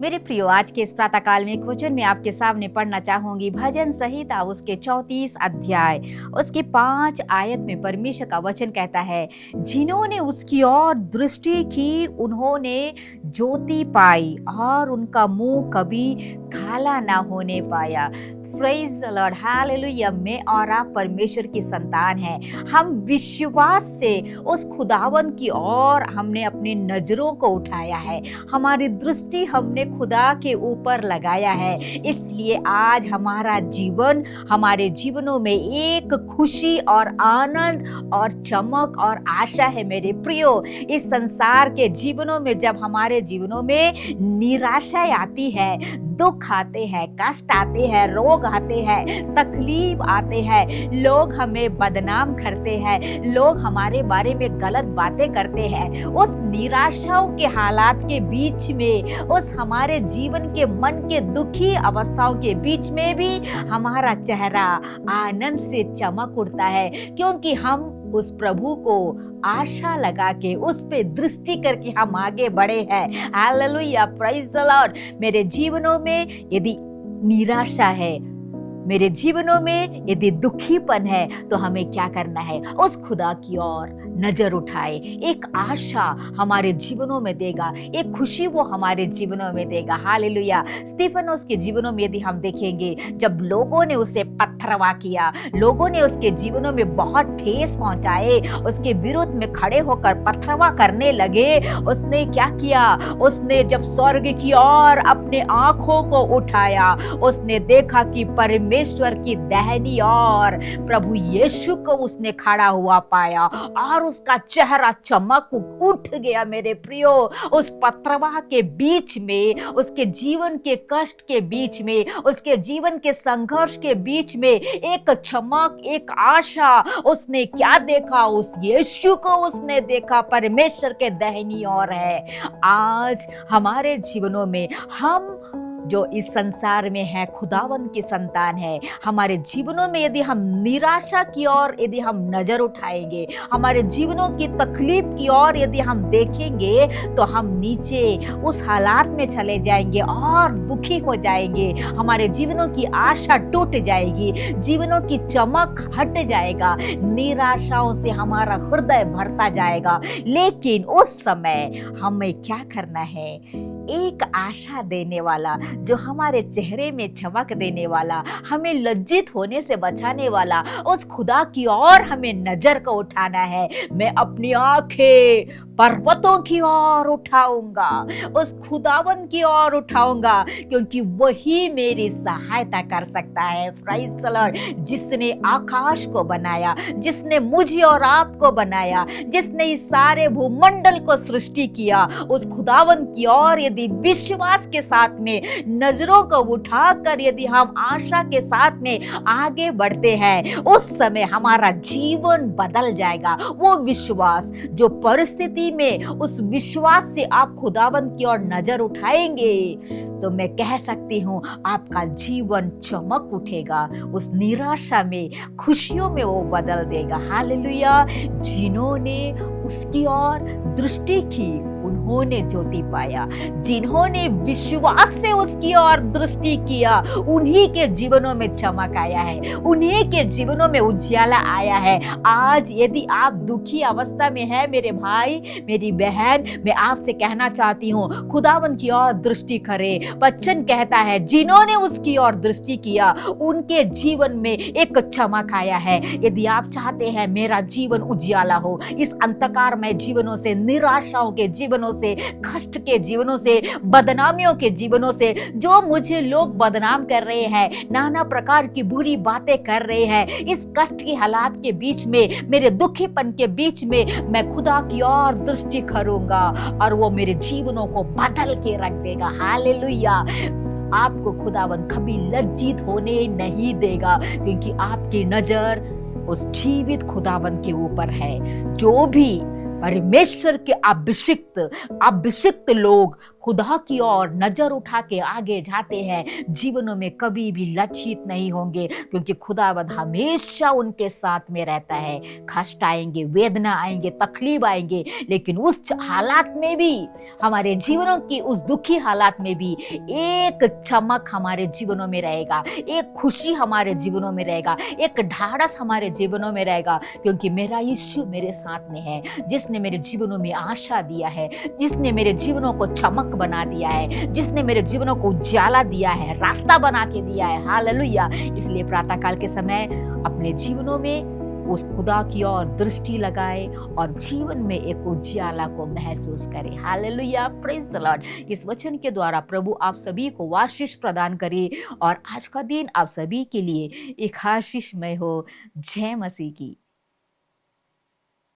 मेरे प्रियो, आज के इस प्रातःकाल में एक वचन में आपके सामने पढ़ना चाहूंगी। भजन संहिता उसके 34 अध्याय उसके 5 आयत में परमेश्वर का वचन कहता है, जिन्होंने उसकी ओर दृष्टि की उन्होंने ज्योति पाई और उनका मुंह कभी काला ना होने पाया। Praise the Lord, hallelujah. मैं और आप परमेश्वर की संतान हैं। हम विश्वास से उस खुदावन की ओर हमने अपनी नजरों को उठाया है, हमारी दृष्टि हमने खुदा के ऊपर लगाया है। इसलिए आज हमारा जीवन, हमारे जीवनों में एक खुशी और आनंद और चमक और आशा है। मेरे प्रियो, इस संसार के जीवनों में जब हमारे जीवनों में निराशा आती है, दुख आते हैं, कष्ट आते हैं, रोग आते हैं, तकलीफ आते हैं, लोग हमें बदनाम करते हैं, लोग हमारे बारे में गलत बातें करते हैं, उस निराशाओं के हालात के बीच में, उस हमारे जीवन के मन के दुखी अवस्थाओं के बीच में भी हमारा चेहरा आनंद से चमक उठता है, क्योंकि हम उस प्रभु को आशा लगा के उस पे दृष्टि करके हम आगे बढ़े हैं। Hallelujah, praise the Lord. मेरे जीवनों में यदि निराशा है, मेरे जीवनों में यदि दुखीपन है, तो हमें क्या करना है? उस खुदा की ओर नजर उठाए। एक आशा हमारे जीवनों में देगा, एक खुशी वो हमारे जीवनों में देगा। हालेलुया। स्तिफनुस के जीवनों में यदि हम देखेंगे, जब लोगों ने उसे पत्थरवा किया, लोगों ने उसके जीवनों में बहुत ठेस पहुंचाए, उसके विरुद्ध में खड़े होकर पत्थरवा करने लगे, उसने क्या किया? उसने जब स्वर्ग की ओर अपने आंखों को उठाया, उसने देखा कि परमेश्वर की दाहिनी ओर प्रभु यीशु को उसने खड़ा हुआ पाया और उसका चेहरा चमक उठ गया। मेरे प्रियो, उस पत्थरवा के बीच में, उसके जीवन के कष्ट के बीच में, उसके जीवन के संघर्ष के बीच में एक चमक, एक आशा। उसने क्या देखा? उस यीशु को उसने देखा, परमेश्वर के दाहिनी ओर है। आज हमारे जीवनों में हम जो इस संसार में है, खुदावन की संतान है, हमारे जीवनों में यदि हम निराशा की ओर यदि हम नजर उठाएंगे, हमारे जीवनों की तकलीफ की ओर यदि हम देखेंगे, तो हम नीचे उस हालात में चले जाएंगे और दुखी हो जाएंगे। हमारे जीवनों की आशा टूट जाएगी, जीवनों की चमक हट जाएगा, निराशाओं से हमारा हृदय भरता जाएगा। लेकिन उस समय हमें क्या करना है? एक आशा देने वाला, जो हमारे चेहरे में चमक देने वाला, हमें लज्जित होने से बचाने वाला, उस खुदा की ओर हमें नजर को उठाना है। मैं अपनी आंखें पर्वतों की ओर उठाऊंगा, उस खुदावन की ओर उठाऊंगा, क्योंकि वही मेरी सहायता कर सकता है। Praise the Lord. जिसने आकाश को बनाया, जिसने मुझे और आपको बनाया, जिसने इस सारे भूमंडल को सृष्टि किया, उस खुदावन की ओर यदि विश्वास के साथ में नजरों को उठाकर यदि हम आशा के साथ में आगे बढ़ते हैं, उस समय हमारा जीवन बदल जाएगा। वो विश्वास, जो परिस्थिति में, उस विश्वास से आप खुदावन की ओर नजर उठाएंगे, तो मैं कह सकती हूँ आपका जीवन चमक उठेगा। उस निराशा में खुशियों में वो बदल देगा। हालेलुया। जिन्होंने उसकी ओर दृष्टि की उन्होंने ज्योति पाया, जिन्होंने विश्वास से उसकी ओर दृष्टि किया, उन्हीं के जीवनों में चमक आया है, उन्हीं के जीवनों में उजियाला आया है। आज यदि आप दुखी अवस्था में है, मेरे भाई, मेरी बहन, मैं आपसे कहना चाहती हूँ, खुदावन की ओर दृष्टि करें। वचन कहता है, जिन्होंने उसकी ओर दृष्टि किया, उनके जीवन में एक चमक आया है। यदि आप चाहते हैं मेरा जीवन उजियाला हो, इस अंधकारमय जीवनों से, निराशाओं के जीवनों से, कष्ट के जीवनों से, बदनामियों के जीवनों से, जो मुझे लोग बदनाम कर रहे हैं, नाना प्रकार की बुरी बातें कर रहे हैं, इस कष्ट की हालात के बीच में, मेरे दुखीपन के बीच में, मैं खुदा की ओर दृष्टि करूंगा और वो मेरे जीवनों को बदल के रख देगा। हालेलुया। आपको खुदावन कभी लज्जित होने नहीं देगा, क्योंकि आपकी नजर उस जीवित खुदावन के ऊपर है। जो भी परमेश्वर के अभिषिक्त लोग खुदा की ओर नजर उठा के आगे जाते हैं, जीवनों में कभी भी लज्जित नहीं होंगे, क्योंकि खुदावंद हमेशा उनके साथ में रहता है। कष्ट आएंगे, वेदना आएंगे, तकलीफ आएंगे, लेकिन उस हालात में भी, हमारे जीवनों की उस दुखी हालात में भी एक चमक हमारे जीवनों में रहेगा, एक खुशी हमारे जीवनों में रहेगा, एक ढाढ़स हमारे जीवनों में रहेगा, क्योंकि मेरा यीशु मेरे साथ में है, जिसने मेरे जीवनों में आशा दिया है, जिसने मेरे जीवनों को चमक बना दिया है, जिसने मेरे जीवनों को उजाला दिया है, रास्ता बना के दिया है। हालेलुया। इसलिए प्रातः काल के समय अपने जीवनों में उस खुदा की ओर दृष्टि लगाए और जीवन में एक उजाला को महसूस करें। Hallelujah, praise the Lord. इस वचन के द्वारा प्रभु आप सभी को आशीष प्रदान करे और आज का दिन आप सभी के लिए एक आशीषमय हो। जय मसीह की।